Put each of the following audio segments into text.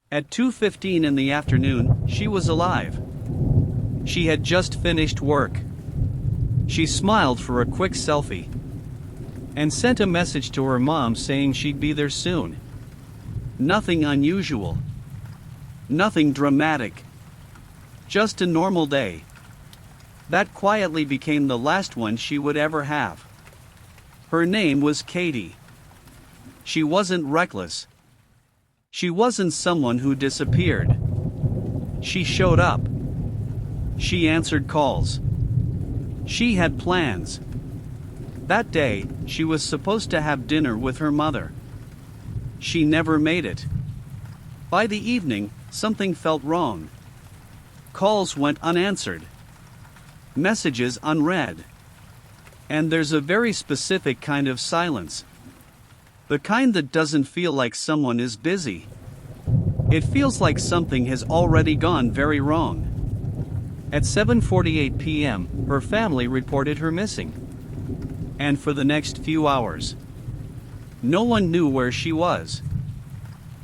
At 2:15 in the afternoon, she was alive. She had just finished work. She smiled for a quick selfie and sent a message to her mom saying she'd be there soon. Nothing unusual. Nothing dramatic. Just a normal day. That quietly became the last one she would ever have. Her name was Katie. She wasn't reckless. She wasn't someone who disappeared. She showed up. She answered calls. She had plans. That day, she was supposed to have dinner with her mother. She never made it. By the evening, something felt wrong. Calls went unanswered. Messages unread. And there's a very specific kind of silence. The kind that doesn't feel like someone is busy. It feels like something has already gone very wrong. At 7:48 p.m., her family reported her missing. And for the next few hours, no one knew where she was.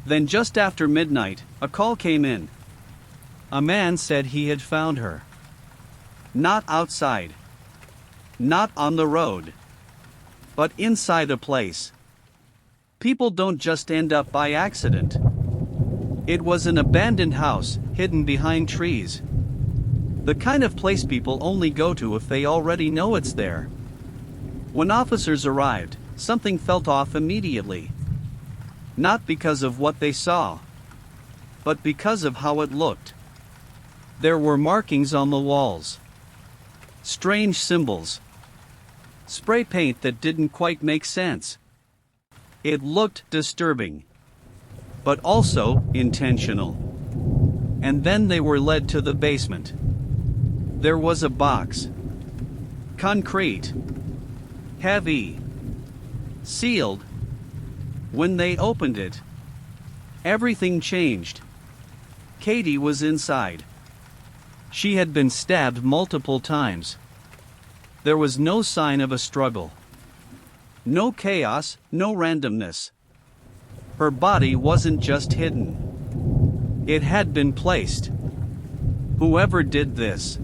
Then just after midnight, a call came in. A man said he had found her. Not outside. Not on the road. But inside a place. People don't just end up by accident. It was an abandoned house, hidden behind trees. The kind of place people only go to if they already know it's there. When officers arrived, something felt off immediately. Not because of what they saw, but because of how it looked. There were markings on the walls. Strange symbols. Spray paint that didn't quite make sense. It looked disturbing, but also intentional. And then they were led to the basement. There was a box. Concrete. Heavy. Sealed. When they opened it, everything changed. Katie was inside. She had been stabbed multiple times. There was no sign of a struggle. No chaos, no randomness. Her body wasn't just hidden. It had been placed. Whoever did this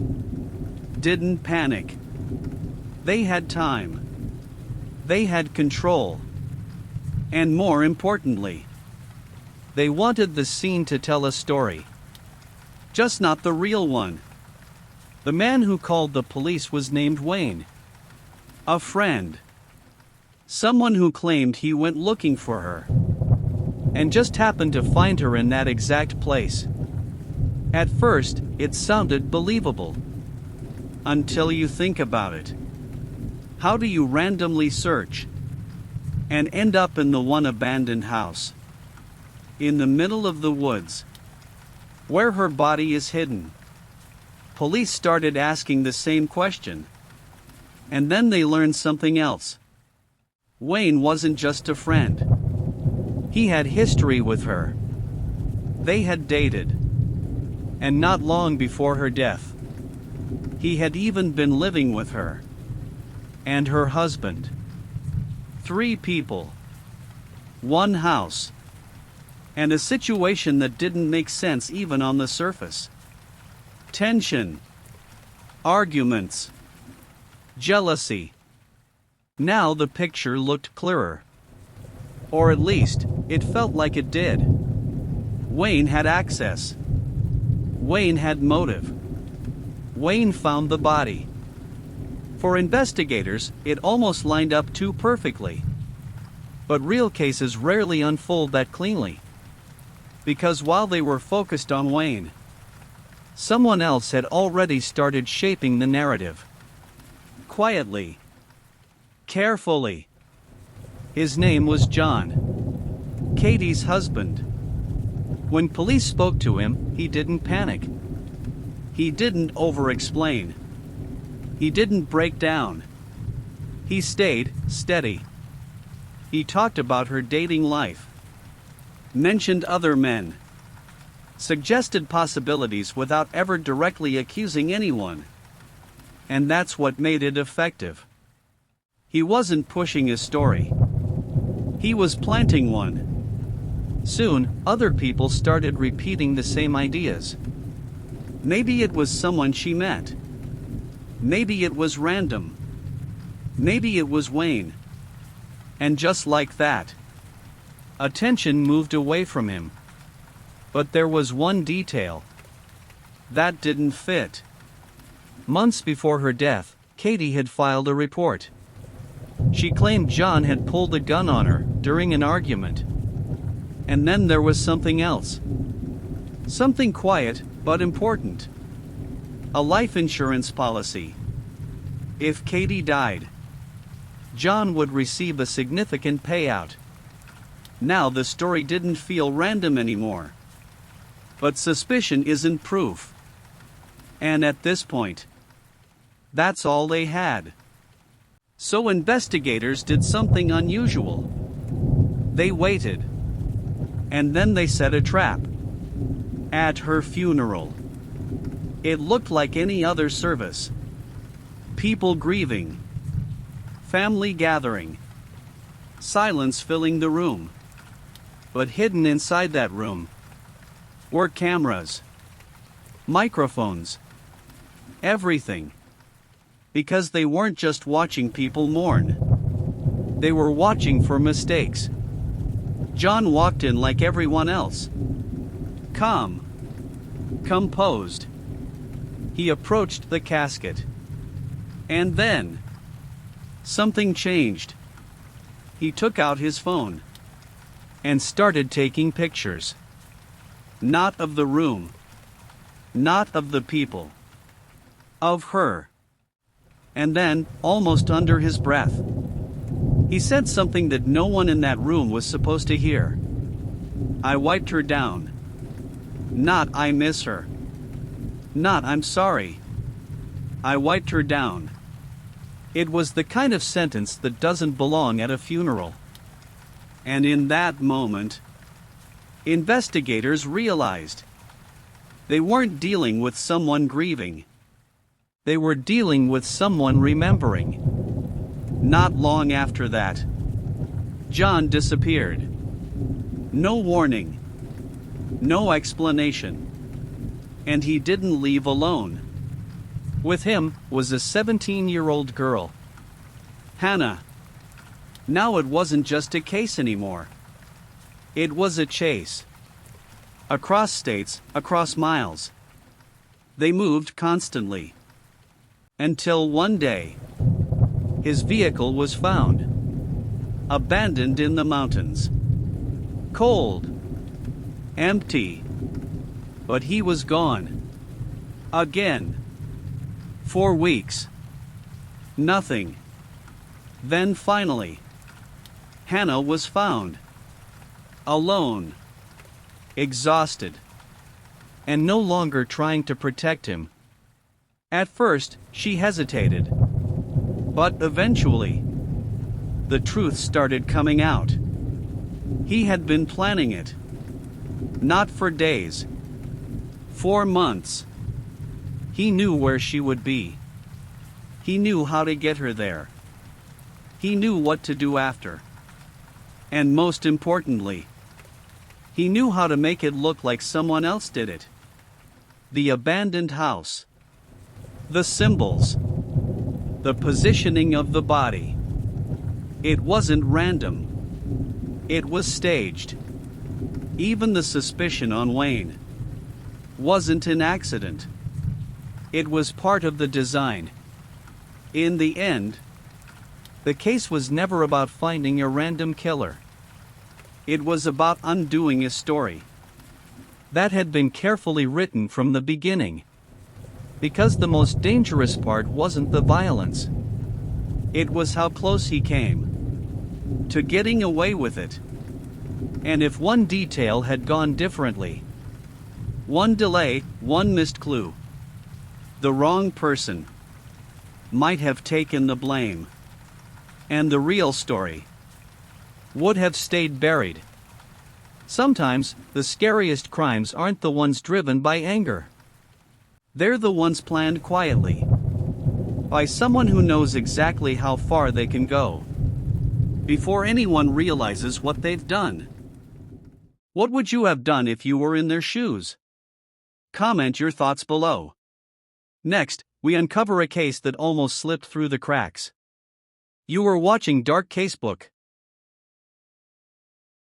didn't panic. They had time. They had control. And more importantly, they wanted the scene to tell a story. Just not the real one. The man who called the police was named Wayne. A friend. Someone who claimed he went looking for her. And just happened to find her in that exact place. At first, it sounded believable. Until you think about it. How do you randomly search and end up in the one abandoned house, in the middle of the woods, where her body is hidden? Police started asking the same question. And then they learned something else. Wayne wasn't just a friend. He had history with her. They had dated. And not long before her death, he had even been living with her. And her husband. 3 people. 1 house. And a situation that didn't make sense even on the surface. Tension. Arguments. Jealousy. Now the picture looked clearer. Or at least, it felt like it did. Wayne had access. Wayne had motive. Wayne found the body. For investigators, it almost lined up too perfectly. But real cases rarely unfold that cleanly. Because while they were focused on Wayne, someone else had already started shaping the narrative. Quietly. Carefully. His name was John. Katie's husband. When police spoke to him, he didn't panic. He didn't over-explain. He didn't break down. He stayed steady. He talked about her dating life. Mentioned other men. Suggested possibilities without ever directly accusing anyone. And that's what made it effective. He wasn't pushing his story. He was planting one. Soon, other people started repeating the same ideas. Maybe it was someone she met. Maybe it was random. Maybe it was Wayne. And just like that, attention moved away from him. But there was one detail that didn't fit. Months before her death, Katie had filed a report. She claimed John had pulled a gun on her during an argument. And then there was something else. Something quiet, but important. A life insurance policy. If Katie died, John would receive a significant payout. Now the story didn't feel random anymore. But suspicion isn't proof. And at this point, that's all they had. So investigators did something unusual. They waited. And then they set a trap. At her funeral. It looked like any other service. People grieving. Family gathering. Silence filling the room. But hidden inside that room were cameras. Microphones. Everything. Because they weren't just watching people mourn. They were watching for mistakes. John walked in like everyone else. Calm. Composed. He approached the casket. And then, something changed. He took out his phone and started taking pictures. Not of the room. Not of the people. Of her. And then, almost under his breath, he said something that no one in that room was supposed to hear. I wiped her down. Not I miss her. Not I'm sorry. I wiped her down. It was the kind of sentence that doesn't belong at a funeral. And in that moment, investigators realized they weren't dealing with someone grieving. They were dealing with someone remembering. Not long after that, John disappeared. No warning. No explanation. And he didn't leave alone. With him was a 17-year-old girl, Hannah. Now it wasn't just a case anymore. It was a chase. Across states, across miles. They moved constantly. Until one day, his vehicle was found. Abandoned in the mountains. Cold. Empty. But he was gone. Again. 4 weeks. Nothing. Then finally, Hannah was found. Alone. Exhausted. And no longer trying to protect him. At first, she hesitated. But eventually, the truth started coming out. He had been planning it. Not for days. For months. He knew where she would be. He knew how to get her there. He knew what to do after. And most importantly, he knew how to make it look like someone else did it. The abandoned house. The symbols. The positioning of the body. It wasn't random. It was staged. Even the suspicion on Wayne wasn't an accident. It was part of the design. In the end, the case was never about finding a random killer. It was about undoing a story that had been carefully written from the beginning. Because the most dangerous part wasn't the violence. It was how close he came to getting away with it. And if one detail had gone differently, one delay, one missed clue, the wrong person might have taken the blame. And the real story would have stayed buried. Sometimes, the scariest crimes aren't the ones driven by anger. They're the ones planned quietly. By someone who knows exactly how far they can go. Before anyone realizes what they've done. What would you have done if you were in their shoes? Comment your thoughts below. Next, we uncover a case that almost slipped through the cracks. You were watching Dark Casebook.